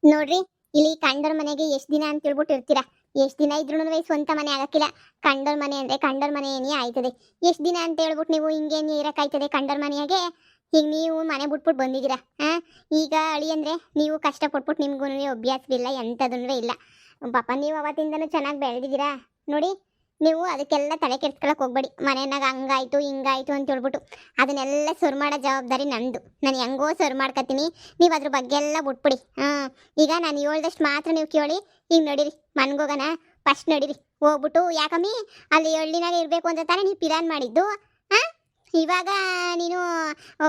ನೋಡ್ರಿ, ಇಲ್ಲಿ ಕಂಡೋರ್ ಮನೆಗೆ ಎಷ್ಟ್ ದಿನ ಅಂತ ಹೇಳ್ಬಿಟ್ಟು ಇರ್ತೀರಾ. ಎಷ್ಟ್ ದಿನ ಇದ್ರೂ ಸ್ವಂತ ಮನೆ ಆಗಕ್ಕಿಲ್ಲ. ಕಂಡೋರ್ ಮನೆ ಅಂದ್ರೆ ಕಂಡೋರ್ ಮನೆ ಏನೇ ಆಯ್ತದೆ. ಎಷ್ಟ್ ದಿನ ಅಂತ ಹೇಳ್ಬಿಟ್ಟು ನೀವು ಹಿಂಗೇನೆ ಇರಕ್ಕಾಯ್ತದೆ ಕಂಡೋರ್ ಮನೆಯಾಗೆ. ಈಗ ನೀವು ಮನೆ ಬಿಟ್ಬಿಟ್ಟು ಬಂದಿದ್ದೀರಾ. ಈಗ ಅಳಿ ಅಂದ್ರೆ ನೀವು ಕಷ್ಟ ಪಟ್ಬಿಟ್ಟು ನಿಮ್ಗೂ ಅಭ್ಯಾಸವಿಲ್ಲ, ಎಂಥದೂ ಇಲ್ಲ. ಪಾಪ ನೀವು ಅವತ್ತಿಂದನೂ ಚೆನ್ನಾಗಿ ಬೆಳೆದಿದ್ದೀರಾ. ನೋಡಿ, ನೀವು ಅದಕ್ಕೆಲ್ಲ ತಲೆ ಕೆಡ್ಸ್ಕೊಳಕ್ ಹೋಗ್ಬೇಡಿ. ಮನೆಯಾಗ ಹಂಗಾಯ್ತು ಹಿಂಗಾಯ್ತು ಅಂತ ಹೇಳ್ಬಿಟ್ಟು ಅದನ್ನೆಲ್ಲ ಸರ್ ಮಾಡೋ ಜವಾಬ್ದಾರಿ ನಂದು. ನಾನು ಹೆಂಗೋ ಸರ್ ಮಾಡ್ಕೊತೀನಿ, ನೀವು ಅದ್ರ ಬಗ್ಗೆ ಎಲ್ಲ ಬಿಟ್ಬಿಡಿ. ಈಗ ನಾನು ಹೇಳ್ದಷ್ಟು ಮಾತ್ರ ನೀವು ಕೇಳಿ. ಈಗ ನಡೀರಿ, ಮನ್ಗೋಗನ. ಫಸ್ಟ್ ನಡೀರಿ, ಹೋಗ್ಬಿಟ್ಟು ಯಾಕಮ್ಮಿ ಅಲ್ಲಿ ಹಳ್ಳಿನಾಗ ಇರಬೇಕು ಅಂತ ತಾನೇ ನೀವು ಪ್ಲಾನ್ ಮಾಡಿದ್ದು. ಇವಾಗ ನೀನು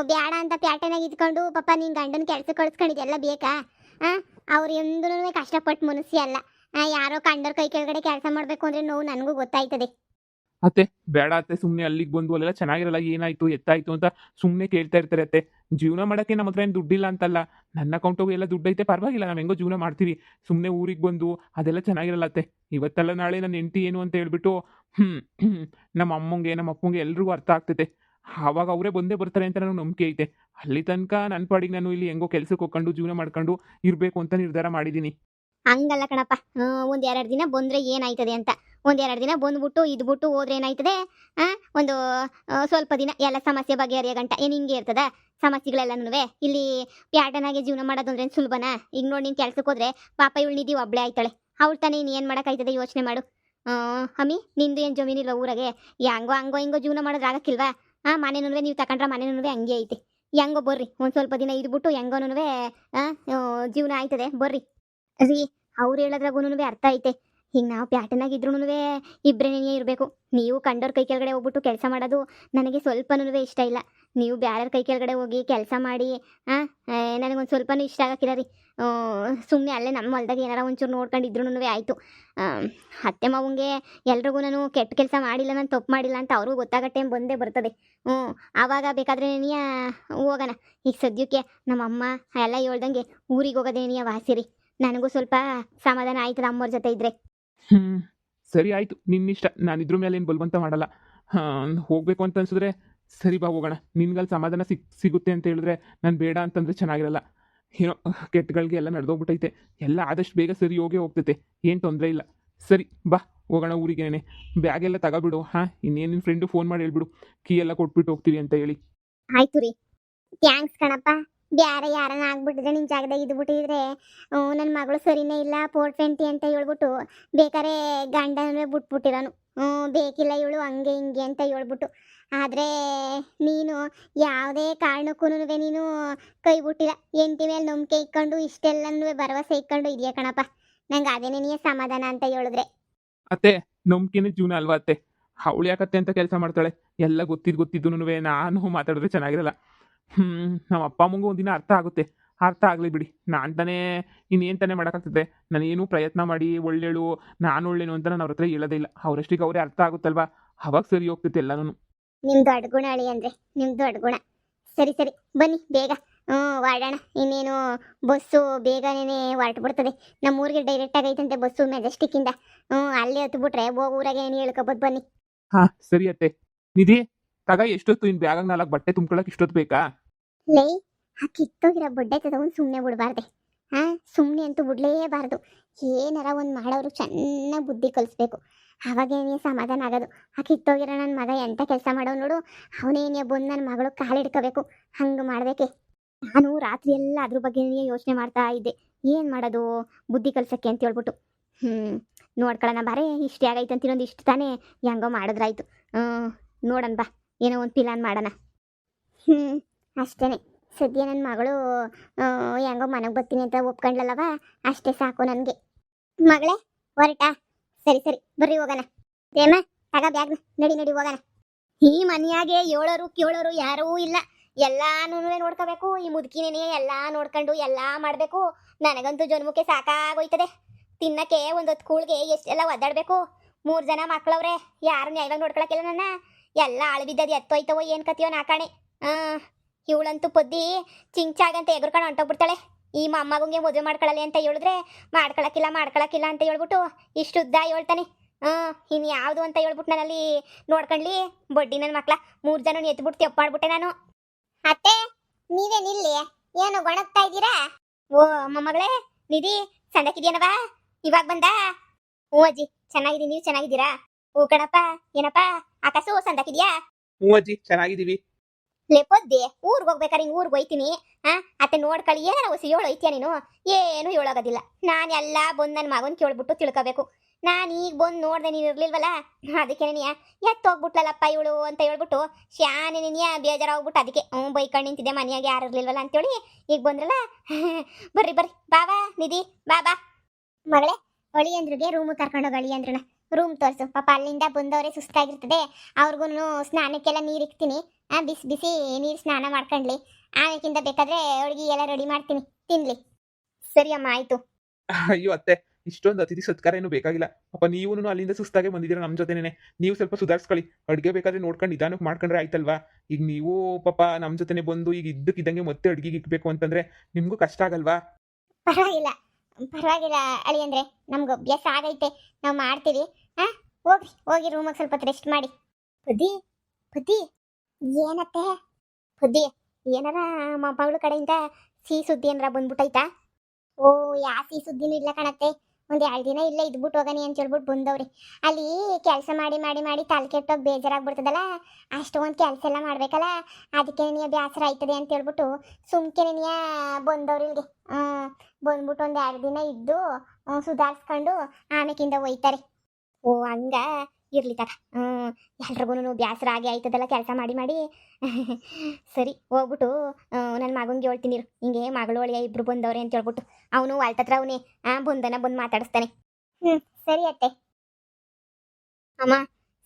ಬ್ಯಾಡ ಅಂತ ಪ್ಯಾಟನಾಗ ಇದ್ಕೊಂಡು ಪಾಪ ನೀನು ಗಂಡನ ಕೆಲಸ ಕಳಿಸ್ಕೊಂಡಿದ್ದೆಲ್ಲ ಬೇಕಾ? ಅವ್ರು ಎಂದೂ ಕಷ್ಟಪಟ್ಟು ಮನುಷ್ಯ ಅಲ್ಲ. ಯಾರೋ ಕಂಡೋರ್ ಕೈ ಕೆಳಗಡೆ ಕೆಲಸ ಮಾಡಬೇಕು ಅಂದ್ರೆ ನೋವು ನನಗೂ ಗೊತ್ತಾಯ್ತದೆ. ಅತ್ತೆ ಬೇಡ ಅತ್ತೆ, ಸುಮ್ಮನೆ ಅಲ್ಲಿಗೆ ಬಂದು ಅಲ್ಲೆಲ್ಲ ಚೆನ್ನಾಗಿರಲ್ಲ, ಏನಾಯ್ತು ಎತ್ತಾಯ್ತು ಅಂತ ಸುಮ್ಮನೆ ಕೇಳ್ತಾ ಇರ್ತಾರೆ ಅತ್ತೆ. ಜೀವನ ಮಾಡೋಕ್ಕೆ ನಮ್ಮ ಹತ್ರ ಏನು ದುಡ್ಡಿಲ್ಲ ಅಂತಲ್ಲ, ನನ್ನ ಅಕೌಂಟಿಗೂ ಎಲ್ಲ ದುಡ್ಡು ಐತೆ, ಪರವಾಗಿಲ್ಲ, ನಾವು ಹೆಂಗೋ ಜೀವನ ಮಾಡ್ತೀವಿ. ಸುಮ್ಮನೆ ಊರಿಗೆ ಬಂದು ಅದೆಲ್ಲ ಚೆನ್ನಾಗಿರಲ್ಲ ಅತ್ತೆ. ಇವತ್ತಲ್ಲ ನಾಳೆ ನನ್ನ ಹೆಂಡತಿ ಏನು ಅಂತ ಹೇಳ್ಬಿಟ್ಟು ನಮ್ಮ ಅಮ್ಮಂಗೆ ನಮ್ಮ ಅಪ್ಪಂಗೆ ಎಲ್ರಿಗೂ ಅರ್ಥ ಆಗ್ತೈತೆ. ಆವಾಗ ಅವರೇ ಬಂದೇ ಬರ್ತಾರೆ ಅಂತ ನನಗೆ ನಂಬಿಕೆ ಐತೆ. ಅಲ್ಲಿ ತನಕ ನನ್ನ ಪಾಡಿಗೆ ನಾನು ಇಲ್ಲಿ ಹೆಂಗೋ ಕೆಲ್ಸಕ್ಕೆ ಹೋಗ್ಕೊಂಡು ಜೀವನ ಮಾಡ್ಕೊಂಡು ಇರಬೇಕು ಅಂತ ನಿರ್ಧಾರ ಮಾಡಿದ್ದೀನಿ. ಹಂಗಲ್ಲ ಕಣಪ್ಪ. ಒಂದ್ 2 ದಿನ ಬಂದ್ರೆ ಏನಾಯ್ತದೆ ಅಂತ. ಒಂದ್ 2 ದಿನ ಬಂದ್ಬಿಟ್ಟು ಇದ್ಬಿಟ್ಟು ಹೋದ್ರೆ ಏನಾಯ್ತದೆ? ಒಂದು ಸ್ವಲ್ಪ ದಿನ ಎಲ್ಲ ಸಮಸ್ಯೆ ಬಗೆಹರಿಯೋ ಗಂಟ ಏನು ಹಿಂಗೆ ಇರ್ತದ ಸಮಸ್ಯೆಗಳೆಲ್ಲನೂ? ಇಲ್ಲಿ ಪ್ಯಾಟನಾಗೆ ಜೀವನ ಮಾಡೋದು ಅಂದ್ರೆ ಸುಲಭನಾ? ಈಗ ನೋಡಿ, ನೀನು ಕೆಲ್ಸಕ್ಕೆ ಹೋದ್ರೆ ಪಾಪ ಇವಳು ನಿಧಿ ಒಬ್ಳೆ ಆಯ್ತಾಳೆ. ಅವಳು ತಾನೇ ನೀನು ಏನು ಮಾಡೋಕ್ಕಾಯ್ತದೆ? ಯೋಚನೆ ಮಾಡು. ಅಮ್ಮಿ, ನಿಂದು ಏನು ಜಮೀನಿಲ್ಲ ಊರಾಗೆ? ಹೆಂಗೋ ಹಂಗೋ ಹಿಂಗೋ ಜೀವನ ಮಾಡೋದು ಆಗಕ್ಕಿಲ್ವಾ? ಮನೆನೂ ನೀವು ತಗೊಂಡ್ರೆ ಮನೆನೂ ಹಂಗೆ ಐತೆ. ಹೆಂಗೋ ಬರ್ರಿ, ಒಂದು ಸ್ವಲ್ಪ ದಿನ ಇದ್ಬಿಟ್ಟು ಹೆಂಗೋನೂ ಜೀವನ ಆಯ್ತದೆ, ಬರ್ರಿ. ರೀ, ಅವ್ರು ಹೇಳೋದ್ರಾಗೂ ಅರ್ಥ ಐತೆ. ಹಿಂಗೆ ನಾವು ಪ್ಯಾಟನಾಗಿದ್ರೂ ಇಬ್ಬರೇ ಇರಬೇಕು. ನೀವು ಕಂಡೋರ್ ಕೈ ಕೆಳಗಡೆ ಹೋಗ್ಬಿಟ್ಟು ಕೆಲಸ ಮಾಡೋದು ನನಗೆ ಸ್ವಲ್ಪನೂ ಇಷ್ಟ ಇಲ್ಲ. ನೀವು ಬ್ಯಾರ್ಯಾರ ಕೈ ಕೆಳಗಡೆ ಹೋಗಿ ಕೆಲಸ ಮಾಡಿ ನನಗೊಂದು ಸ್ವಲ್ಪನೂ ಇಷ್ಟ ಆಗಕ್ಕಿಲ್ಲ ರೀ. ಸುಮ್ಮನೆ ಅಲ್ಲೇ ನಮ್ಮ ಹೊಲ್ದಾಗ ಏನಾರ ಒಂಚೂರು ನೋಡ್ಕೊಂಡಿದ್ರೂ ಆಯಿತು. ಅತ್ತೆ ಮಾವಂಗೆ ಎಲ್ರಿಗೂ ನಾನು ಕೆಟ್ಟ ಕೆಲಸ ಮಾಡಿಲ್ಲ, ನಾನು ತಪ್ಪು ಮಾಡಿಲ್ಲ ಅಂತ ಅವ್ರಿಗೂ ಗೊತ್ತಾಗೋ ಟೈಮ್ ಬಂದೇ ಬರ್ತದೆ. ಆವಾಗ ಬೇಕಾದರೆ ನೀ ಹೋಗೋಣ. ಈಗ ಸದ್ಯಕ್ಕೆ ನಮ್ಮಮ್ಮ ಎಲ್ಲ ಹೇಳ್ದಂಗೆ ಊರಿಗೆ ಹೋಗೋದೇ ನೀ ವಾಸಿರಿ. ನನಗೂ ಸ್ವಲ್ಪ ಸಮಾಧಾನ ಆಯ್ತದ ಅಮ್ಮವ್ರ ಜೊತೆ ಇದ್ರೆ. ಸರಿ ಆಯಿತು, ನಿನ್ನಿಷ್ಟ. ನಾನು ಇದ್ರ ಮೇಲೆ ಏನು ಬಲವಂತ ಮಾಡಲ್ಲ. ಹೋಗಬೇಕು ಅಂತ ಅನ್ಸಿದ್ರೆ ಸರಿ ಬಾ ಹೋಗೋಣ. ನಿನ್ಗಲ್ಲಿ ಸಮಾಧಾನ ಸಿಗುತ್ತೆ ಅಂತ ಹೇಳಿದ್ರೆ ನಾನು ಬೇಡ ಅಂತಂದರೆ ಚೆನ್ನಾಗಿರಲ್ಲ. ಏನೋ ಕೆಟ್ಟಗಳಿಗೆ ಎಲ್ಲ ನಡೆದೋಗ್ಬಿಟ್ಟೈತೆ. ಎಲ್ಲ ಆದಷ್ಟು ಬೇಗ ಸರಿ ಹೋಗ್ತೈತೆ, ಏನು ತೊಂದರೆ ಇಲ್ಲ. ಸರಿ ಬಾ ಹೋಗೋಣ ಊರಿಗೇನೆ. ಬ್ಯಾಗೆಲ್ಲ ತಗೋಬಿಡು. ಇನ್ನೇನು ನಿನ್ನ ಫ್ರೆಂಡು ಫೋನ್ ಮಾಡಿ ಹೇಳ್ಬಿಡು, ಕೀ ಎಲ್ಲ ಕೊಟ್ಬಿಟ್ಟು ಹೋಗ್ತೀವಿ ಅಂತ ಹೇಳಿ. ಆಯ್ತು ರೀ, ಥ್ಯಾಂಕ್ಸ್ ಕಣಪ್ಪ. ಬ್ಯಾರೆ ಯಾರನ್ನ ಆಗ್ಬಿಟ್ಟಿದ್ರೆ ನಿನ್ನ ಜಾಗದಾಗ ಇದ್ಬಿಟ್ಟಿದ್ರೆ ನನ್ನ ಮಗಳು ಸರಿನೇ ಇಲ್ಲ 420 ಅಂತ ಹೇಳ್ಬಿಟ್ಟು ಬೇಕಾರೆ ಗಂಡನೇ ಬಿಟ್ಬಿಟ್ಟಿರೋನು. ಬೇಕಿಲ್ಲ ಇವಳು ಹಂಗೆ ಹಿಂಗೆ ಅಂತ ಹೇಳ್ಬಿಟ್ಟು. ಆದರೆ ನೀನು ಯಾವುದೇ ಕಾರಣಕ್ಕೂ ನೀನು ಕೈ ಬಿಟ್ಟಿಲ್ಲ. ಹೆಂಡತಿ ಮೇಲೆ ನಂಬಿಕೆ ಇಟ್ಕೊಂಡು ಇಷ್ಟೆಲ್ಲನೂ ಭರವಸೆ ಇಟ್ಕೊಂಡು ಇದೆಯಾ ಕಣಪ್ಪ. ನಂಗೆ ಅದೇನೇ ನೀ ಸಮಾಧಾನ ಅಂತ ಹೇಳಿದ್ರೆ. ಅತ್ತೆ, ನಂಬಿಕೆನೇ ಜೀವನ ಅಲ್ವಾ ಅತ್ತೆ? ಅವಳು ಯಾಕತ್ತೆ ಅಂತ ಕೆಲಸ ಮಾಡ್ತಾಳೆ? ಎಲ್ಲ ಗೊತ್ತಿದ್ದು ನಾನು ಮಾತಾಡಿದ್ರೆ ಚೆನ್ನಾಗಿರಲ್ಲ. ನಮ್ಮ ಅಪ್ಪ ಅಮ್ಮಂಗೂ ಒಂದಿನ ಅರ್ಥ ಆಗುತ್ತೆ. ಅರ್ಥ ಆಗಲಿ ಬಿಡಿ. ನಾನು ತಾನೇ ಇನ್ನೇನು ತಾನೇ ಮಾಡೋಕ್ಕಾಗ್ತದೆ? ನಾನೇನು ಪ್ರಯತ್ನ ಮಾಡಿ ಒಳ್ಳೇಳು ನಾನು ಒಳ್ಳೇನು ಅಂತ ನಾನು ಅವ್ರ ಹತ್ರ ಹೇಳೋದೇ ಇಲ್ಲ. ಅವರಷ್ಟಿಗೆ ಅವರೇ ಅರ್ಥ ಆಗುತ್ತಲ್ವಾ, ಅವಾಗ ಸರಿ ಹೋಗ್ತೈತೆ ಎಲ್ಲನೂ. ನಿಮ್ಮ ದೊಡ್ಡ ಗುಣ ಅಳಿ ಅಂದರೆ ನಿಮ್ಮ ದೊಡ್ಡ ಗುಣ. ಸರಿ ಸರಿ, ಬನ್ನಿ ಬೇಗ ಹೊರಡೋಣ. ಇನ್ನೇನು ಬಸ್ಸು ಬೇಗನೇ ಹೊರಟುಬಿಡ್ತದೆ. ನಮ್ಮ ಊರಿಗೆ ಡೈರೆಕ್ಟಾಗಿ ಐತಂತೆ ಬಸ್ಸು ಮೆಜೆಸ್ಟಿಕ್ಕಿಂದ. ಅಲ್ಲೇ ಹತ್ಬಿಟ್ರೆ ಹೋಗೋ ಊರಾಗೆ ಏನು ಹೇಳ್ಕೊಬೋದು. ಬನ್ನಿ. ಸರಿ ಅತ್ತೆ. ನಿಧಿ, ತಗ ಎಷ್ಟೊತ್ತು ಇನ್ನು ಬ್ಯಾಗಾಗ 4 ಬಟ್ಟೆ ತುಂಬ್ಕೊಳಕ್ಕೆ ಇಷ್ಟೊತ್ತು ಬೇಕಾ? ಲೇ, ಆ ಕಿತ್ತೋಗಿರೋ ಬಡ್ಡೆ ತಗೊಂಡು ಸುಮ್ಮನೆ ಬಿಡಬಾರ್ದೆ. ಸುಮ್ಮನೆ ಅಂತೂ ಬಿಡಲೇಬಾರ್ದು. ಏನಾರ ಒಂದು ಮಾಡೋರು ಚೆನ್ನಾಗಿ ಬುದ್ಧಿ ಕಲಿಸ್ಬೇಕು. ಅವಾಗೇನೇ ಸಮಾಧಾನ ಆಗೋದು. ಆ ಕಿತ್ತೋಗಿರೋ ನನ್ನ ಮಗ ಎಂಥ ಕೆಲಸ ಮಾಡೋ ನೋಡು, ಅವನೇನೇ ಬಂದು ನನ್ನ ಮಗಳು ಕಾಲಿಡ್ಕೋಬೇಕು. ಹಂಗೆ ಮಾಡಬೇಕೆ. ನಾನು ರಾತ್ರಿ ಎಲ್ಲ ಅದ್ರ ಬಗ್ಗೆ ಯೋಚನೆ ಮಾಡ್ತಾ ಇದ್ದೆ, ಏನು ಮಾಡೋದು ಬುದ್ಧಿ ಕಲ್ಸಕ್ಕೆ ಅಂತ ಹೇಳ್ಬಿಟ್ಟು. ನೋಡ್ಕೊಳ್ಳೋಣ ಬಾರೇ, ಇಷ್ಟು ಆಗೈತೆ ಅಂತ ಇನ್ನೊಂದು ಇಷ್ಟು ತಾನೇ ಹೆಂಗೋ ಮಾಡಿದ್ರಾಯ್ತು. ನೋಡೋಣ ಬಾ, ಏನೋ ಒಂದು ಪ್ಲಾನ್ ಮಾಡೋಣ. ಅಷ್ಟೇ. ಸದ್ಯ ನನ್ನ ಮಗಳು ಹೆಂಗೋ ಮನೆಗೆ ಬರ್ತೀನಿ ಅಂತ ಒಪ್ಕೊಂಡ್ಲಲ್ಲವ, ಅಷ್ಟೇ ಸಾಕು ನನಗೆ. ಮಗಳೇ ಹೊರಟಾ? ಸರಿ ಸರಿ, ಬರ್ರಿ ಹೋಗೋಣ. ಏಮ ತಗ ಬ್ಯಾಗ್, ನಡಿ ನಡಿ ಹೋಗೋಣ. ಈ ಮನೆಯಾಗೆ ಹೇಳೋರು ಕೇಳೋರು ಯಾರೂ ಇಲ್ಲ. ಎಲ್ಲಾನು ನೋಡ್ಕೋಬೇಕು. ಈ ಮುದುಕಿನೇ ಎಲ್ಲ ನೋಡ್ಕೊಂಡು ಎಲ್ಲ ಮಾಡಬೇಕು. ನನಗಂತೂ ಜನ್ಮಕ್ಕೆ ಸಾಕಾಗೋಯ್ತದೆ. ತಿನ್ನಕ್ಕೆ ಒಂದೊತ್ತು ಕೂಳ್ಗೆ ಎಷ್ಟೆಲ್ಲ ಒದ್ದಾಡಬೇಕು. 3 ಜನ ಮಕ್ಕಳವ್ರೆ, ಯಾರು ನ್ಯಾಯವಾಗಿ ನೋಡ್ಕೊಳಕ್ಕಿಲ್ಲ ನನ್ನ. ಎಲ್ಲ ಆಳ್ಬಿದ್ದದು ಎತ್ತೋಯ್ತವೋ ಏನು ಕತಿಯೋ ನಾಕಾಣೆ. ಇವಳಂತೂ ಪೊದ್ದಿ ಚಿಂಚಾಗಂತ ಎಗರ್ಕೊಂಡು ಹೊಂಟೋಗ್ಬಿಡ್ತಾಳೆ. ಈ ಮೊಮ್ಮಗಂಗೆ ಮದುವೆ ಮಾಡ್ಕೊಳ್ಳಲಿ ಅಂತ ಹೇಳಿದ್ರೆ ಮಾಡ್ಕೊಳಕ್ಕಿಲ್ಲ ಅಂತ ಹೇಳ್ಬಿಟ್ಟು ಇಷ್ಟುದ್ದ ಹೇಳ್ತಾನೆ. ಇನ್ನು ಯಾವುದು ಅಂತ ಹೇಳ್ಬಿಟ್ಟು ನಾನಲ್ಲಿ ನೋಡ್ಕೊಂಡ್ಲಿ ಬಡ್ಡಿ ನನ್ನ ಮಕ್ಳ 3 ಜನ ಎತ್ಬಿಟ್ಟು ತೆಪ್ಪಾಡ್ಬಿಟ್ಟೆ ನಾನು. ಅತ್ತೆ, ನೀವೇನಿಲ್ಲಿ ಏನೋ ಗೊಣಗ್ತಾ ಇದ್ದೀರಾ? ಓ ಮೊಮ್ಮಗಳೇ, ನಿಧಿ ಸಂದಕಿದ್ಯಾನವ ಇವಾಗ ಬಂದ? ಹ್ಞೂ ಅಜ್ಜಿ ಚೆನ್ನಾಗಿದ್ದೀನಿ, ನೀವು ಚೆನ್ನಾಗಿದ್ದೀರಾ? ಹ್ಞೂ ಕಣಪ್ಪ. ಏನಪ್ಪ ಆಕಾಶು ಸಂದಕಿದ್ಯಾ? ಹ್ಞೂ ಅಜ್ಜಿ ಚೆನ್ನಾಗಿದ್ದೀವಿ. ಲೆಪ್ಪೊದ್ದೆ ಊರ್ಗ್ ಹೋಗ್ಬೇಕಾರೆ ಹಿಂಗ್ ಊರ್ಗ್ ಹೋಯ್ತೀನಿ. ಅತ್ತೆ ನೋಡ್ಕೊಳ್ಳಿ ಏನಾರ ಹೊಸಿ ಹೇಳು ಐತಿಯ ನೀನು? ಏನು ಹೇಳೋಗೋದಿಲ್ಲ. ನಾನು ಎಲ್ಲ ಬಂದು ನನ್ನ ಮಗನ್ ಕೇಳ್ಬಿಟ್ಟು ತಿಳ್ಕೋಬೇಕು. ನಾನು ಈಗ ಬಂದು ನೋಡ್ದೆ ನೀನು ಇರ್ಲಿಲ್ವಲ್ಲ, ಅದಕ್ಕೆ ನೀ ಎತ್ತೋಗ್ಬಿಟ್ಲಲ್ಲಪ್ಪ ಇವಳು ಅಂತ ಹೇಳ್ಬಿಟ್ಟು ಶಾನೆ ನೀನಿಯ ಬೇಜಾರಾಗ್ಬಿಟ್ಟು ಅದಕ್ಕೆ ಬೈಕೊಂಡು ನಿಂತಿದ್ದೆ ಮನೆಯಾಗ ಯಾರು ಇರ್ಲಿಲ್ವಲ್ಲ ಅಂತೇಳಿ ಈಗ ಬಂದ್ರಲ್ಲ. ಬರ್ರಿ ಬರ್ರಿ ಬಾಬಾ ನಿಧಿ ಬಾಬಾ. ಮಗಳೇ ಅಳಿಯಂದ್ರಿಗೆ ರೂಮ್ ಕರ್ಕೊಂಡೋಗಿ ಅಳಿಯಂದ್ರನ ರೂಮ್ ತೋರಿಸು. ಪಾಪ ಅಲ್ಲಿಂದ ಬಂದವರೇ ಸುಸ್ತಾಗಿರ್ತದೆ, ಅವ್ರಿಗೂ ಸ್ನಾನಕ್ಕೆಲ್ಲ ನೀರು ಇಕ್ತೀನಿ. ಬಿಸಿ ಬಿಸಿ ನೀರು ಸ್ನಾನ ಮಾಡ್ಕೊಂಡ್ಲಿ. ಆಮೇಕಿಂದ ಬೇಕಾದ್ರೆ ಅಡುಗೆ ಎಲ್ಲ ರೆಡಿ ಮಾಡ್ತೀನಿ, ತಿನ್ಲಿ. ಸರಿ ಅಮ್ಮ ಆಯ್ತು. ಅಯ್ಯೋ ಅತ್ತೆ, ಇಷ್ಟೊಂದು ಅತಿಥಿ ಸತ್ಕಾರ ಏನು ಬೇಕಾಗಿಲ್ಲ. ಪಾಪ ನೀವು ಅಲ್ಲಿಂದ ಸುಸ್ತಾಗೆ ಬಂದಿದ್ದೀರಾ ನಮ್ಮ ಜೊತೆನೇ. ನೀವು ಸ್ವಲ್ಪ ಸುಧಾರಿಸ್ಕೊಳ್ಳಿ. ಅಡುಗೆ ಬೇಕಾದ್ರೆ ನೋಡ್ಕೊಂಡು ನಿಧಾನಕ್ಕೆ ಮಾಡ್ಕೊಂಡ್ರೆ ಆಯ್ತಲ್ವಾ? ಈಗ ನೀವು ಪಾಪ ನಮ್ಮ ಜೊತೆನೆ ಬಂದು ಈಗ ಇದ್ದಕ್ಕಿದ್ದಂಗೆ ಮತ್ತೆ ಅಡುಗೆಗೆ ಇಕ್ಬೇಕು ಅಂತಂದ್ರೆ ನಿಮಗೂ ಕಷ್ಟ ಆಗಲ್ವಾ? ಪರವಾಗಿಲ್ಲ ಪರವಾಗಿಲ್ಲ ಅಳಿಯಂದ್ರೆ, ನಮ್ಗೆ ಅಭ್ಯಾಸ ಆಗೈತೆ, ನಾವು ಮಾಡ್ತೀವಿ. ಹೋಗ್ರಿ ಹೋಗಿ ರೂಮಿಗೆ ಸ್ವಲ್ಪ ರೆಸ್ಟ್ ಮಾಡಿ. ಬುದ್ಧಿ ಬುದ್ಧಿ ಏನತ್ತೆ? ಬುದ್ಧಿ ಏನಾರ ಮಗಳು ಕಡೆಯಿಂದ ಸಿಹಿ ಸುದ್ದಿ ಏನಾರ ಬಂದ್ಬಿಟ್ಟೈತಾ? ಓ ಯಾ ಸಿಹಿ ಸುದ್ದಿನೂ ಇಲ್ಲ ಕಣತ್ತೆ. ಒಂದು 2 ದಿನ ಇಲ್ಲೇ ಇದ್ಬಿಟ್ಟು ಹೋಗನಿ ಅಂತ ಹೇಳ್ಬಿಟ್ಟು ಬಂದವ್ರಿ. ಅಲ್ಲಿ ಕೆಲಸ ಮಾಡಿ ಮಾಡಿ ಮಾಡಿ ತಲೆ ಕೆಟ್ಟೋಗಿ ಬೇಜಾರಾಗ್ಬಿಡ್ತದಲ್ಲ, ಅಷ್ಟೊಂದು ಕೆಲಸ ಎಲ್ಲ ಮಾಡ್ಬೇಕಲ್ಲ, ಅದಕ್ಕೆ ನೀ ಬೇಸರ ಆಯ್ತದೆ ಅಂತ ಹೇಳ್ಬಿಟ್ಟು ಸುಮ್ಕೆ ನೀ ಬಂದವ್ರಿ ಇಲ್ಲಿಗೆ. ಬಂದ್ಬಿಟ್ಟು ಒಂದು 2 ದಿನ ಇದ್ದು ಸುಧಾರಿಸ್ಕೊಂಡು ಆಮೇಕಿಂದ ಒಯ್ತಾರೆ. ಓ ಹಂಗ ಇರ್ಲಿ ತಗ. ಎಲ್ರಿಗೂ ಬೇಸರ ಆಗಿ ಆಯ್ತದಲ್ಲ ಕೆಲಸ ಮಾಡಿ ಮಾಡಿ. ಸರಿ ಹೋಗ್ಬಿಟ್ಟು ನನ್ನ ಮಗಂಗೆ ಹೇಳ್ತೀನಿ ಇರು, ಹಿಂಗೆ ಮಗಳು ಒಳ್ಳೆಯ ಇಬ್ರು ಬಂದವ್ರೆ ಅಂತ ಹೇಳ್ಬಿಟ್ಟು ಅವನು ಅಲ್ತತ್ರ ಅವನೇ ಬಂದನ ಬಂದು ಮಾತಾಡಿಸ್ತಾನೆ. ಸರಿ ಅತ್ತೆ. ಅಮ್ಮ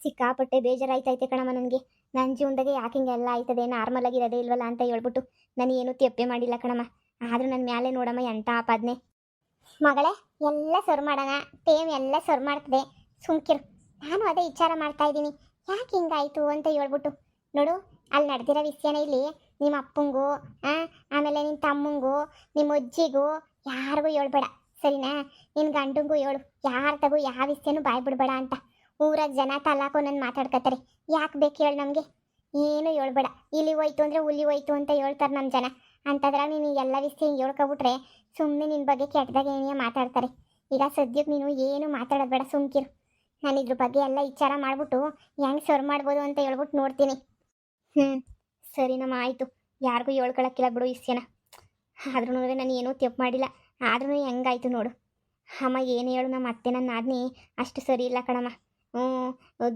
ಸಿಕ್ಕಾಪಟ್ಟೆ ಬೇಜಾರಾಯ್ತೈತೆ ಕಣಮ್ಮ ನನಗೆ. ನನ್ನ ಜೀವನದಾಗೆ ಯಾಕೆ ಹಿಂಗೆಲ್ಲ ಆಯ್ತದೆ, ನಾರ್ಮಲ್ ಆಗಿ ಇರೋದೇ ಇಲ್ವಲ್ಲ ಅಂತ ಹೇಳ್ಬಿಟ್ಟು ನಾನು ಏನು ತೆಪ್ಪೆ ಮಾಡಿಲ್ಲ ಕಣಮ್ಮ. ಆದರೂ ನನ್ನ ಮೇಲೆ ನೋಡಮ್ಮ ಎಂಟ ಆಪಾದನೆ. ಮಗಳೇ ಎಲ್ಲ ಸರ್ವ್ ಮಾಡೋಣ, ಟೇಮ್ ಎಲ್ಲ ಸರ್ವ್ ಮಾಡ್ತದೆ, ಸುಮ್ಕಿರು. ನಾನು ಅದೇ ವಿಚಾರ ಮಾಡ್ತಾ ಇದ್ದೀನಿ, ಯಾಕೆ ಹಿಂಗಾಯ್ತು ಅಂತ ಹೇಳ್ಬಿಟ್ಟು. ನೋಡು ಅಲ್ಲಿ ನಡೆದಿರೋ ವಿಷಯನ ಇಲ್ಲಿ ನಿಮ್ಮ ಅಪ್ಪಂಗೂ ಆಮೇಲೆ ನಿನ್ನ ತಮ್ಮಂಗೂ ನಿಮ್ಮ ಅಜ್ಜಿಗೂ ಯಾರಿಗೂ ಹೇಳ್ಬೇಡ, ಸರಿನಾ? ನಿನ್ನ ಗಂಡಂಗೂ ಹೇಳು, ಯಾರ್ದಾಗೂ ಯಾವ ವಿಷಯನೂ ಬಾಯ್ ಬಿಡಬೇಡ ಅಂತ. ಊರಾಗ ಜನ ತಲಾಕೋ ನನ್ನ ಮಾತಾಡ್ಕೊತಾರೆ, ಯಾಕೆ ಬೇಕು ಹೇಳು ನಮಗೆ? ಏನು ಹೇಳ್ಬೇಡ. ಇಲ್ಲಿ ಹೋಯ್ತು ಅಂದರೆ ಹುಲಿ ಹೋಯ್ತು ಅಂತ ಹೇಳ್ತಾರೆ ನಮ್ಮ ಜನ. ಅಂತದ್ರಾಗ ನೀನು ಎಲ್ಲ ವಿಷಯ ಹೇಳ್ಕೊಬಿಟ್ರೆ ಸುಮ್ಮನೆ ನಿನ್ನ ಬಗ್ಗೆ ಕೆಟ್ಟದಾಗ ಏನೇ ಮಾತಾಡ್ತಾರೆ. ಈಗ ಸದ್ಯಕ್ಕೆ ನೀನು ಏನು ಮಾತಾಡೋದು ಬೇಡ, ಸುಮ್ಕಿರು. ನಾನು ಇದ್ರ ಬಗ್ಗೆ ಎಲ್ಲ ವಿಚಾರ ಮಾಡಿಬಿಟ್ಟು ಹೆಂಗೆ ಸರ್ವ್ ಮಾಡ್ಬೋದು ಅಂತ ಹೇಳ್ಬಿಟ್ಟು ನೋಡ್ತೀನಿ. ಸರಿನಮ್ಮ ಆಯಿತು. ಯಾರಿಗೂ ಹೇಳ್ಕೊಳಕ್ಕಿಲ್ಲ ಬಿಡು ವಿಷಯನ. ಆದ್ರೂ ನಾನು ಏನೂ ತಪ್ಪು ಮಾಡಿಲ್ಲ, ಆದ್ರೂ ಹೆಂಗಾಯ್ತು ನೋಡು. ಅಮ್ಮ ಏನು ಹೇಳು, ನಮ್ಮ ಅತ್ತೆ ನನ್ನ ಆದ್ನಿ ಅಷ್ಟು ಸರಿ ಇಲ್ಲ ಕಣಮ್ಮ.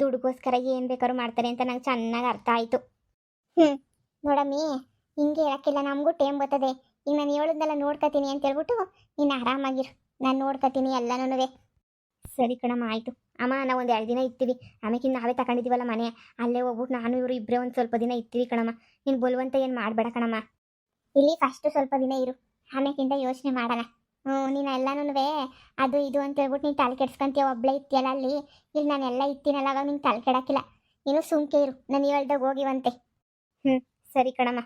ದುಡ್ಡುಗೋಸ್ಕರ ಏನು ಬೇಕಾದ್ರೂ ಮಾಡ್ತಾರೆ ಅಂತ ನಂಗೆ ಚೆನ್ನಾಗಿ ಅರ್ಥ ಆಯಿತು. ನೋಡಮ್ಮಿ ಹಿಂಗೆ ಹೇಳಕ್ಕಿಲ್ಲ, ನಮಗೂ ಟೈಮ್ ಬರ್ತದೆ. ಈಗ ನಾನು ಹೇಳಿದ್ನೆಲ್ಲ ನೋಡ್ಕೊತೀನಿ ಅಂತ ಹೇಳ್ಬಿಟ್ಟು ನೀನು ಆರಾಮಾಗಿರು, ನಾನು ನೋಡ್ಕೊತೀನಿ ಎಲ್ಲನೂ. ಸರಿ ಕಣಮ್ಮ ಆಯಿತು. ಅಮ್ಮ ನಾವು ಒಂದು 2 ದಿನ ಇರ್ತೀವಿ, ಆಮೇಕಿಂದ ನಾವೇ ತಗೊಂಡಿದ್ದೀವಲ್ಲ ಮನೆ, ಅಲ್ಲೇ ಹೋಗ್ಬಿಟ್ಟು ನಾನು ಇವರು ಇಬ್ಬರೇ ಒಂದು ಸ್ವಲ್ಪ ದಿನ ಇರ್ತೀವಿ ಕಣಮ್ಮ. ನೀನು ಬಲವಂತ ಏನು ಮಾಡಬೇಡ ಕಣಮ್ಮ. ಇಲ್ಲಿ ಫಸ್ಟು ಸ್ವಲ್ಪ ದಿನ ಇರು, ಆಮೇಕಿಂದ ಯೋಚನೆ ಮಾಡೋಣ. ನೀನು ಎಲ್ಲನೂ ಅದು ಇದು ಅಂತ ಹೇಳ್ಬಿಟ್ಟು ನೀನು ತಲೆ ಕೆಡ್ಸ್ಕೊಂತೀಯ, ಒಬ್ಬಳೇ ಇರ್ತೀಯಲ್ಲ ಅಲ್ಲಿ. ಇಲ್ಲಿ ನಾನೆಲ್ಲ ಇರ್ತೀನಲ್ಲ, ಅವಾಗ ನಿಂಗೆ ತಲೆ ಕೆಡಕ್ಕಿಲ್ಲ. ನೀನು ಸುಮ್ಕೆ ಇರು, ನಾನು ಹೇಳ್ದಾಗ ಹೋಗಿವಂತೆ. ಸರಿ ಕಣಮ್ಮ.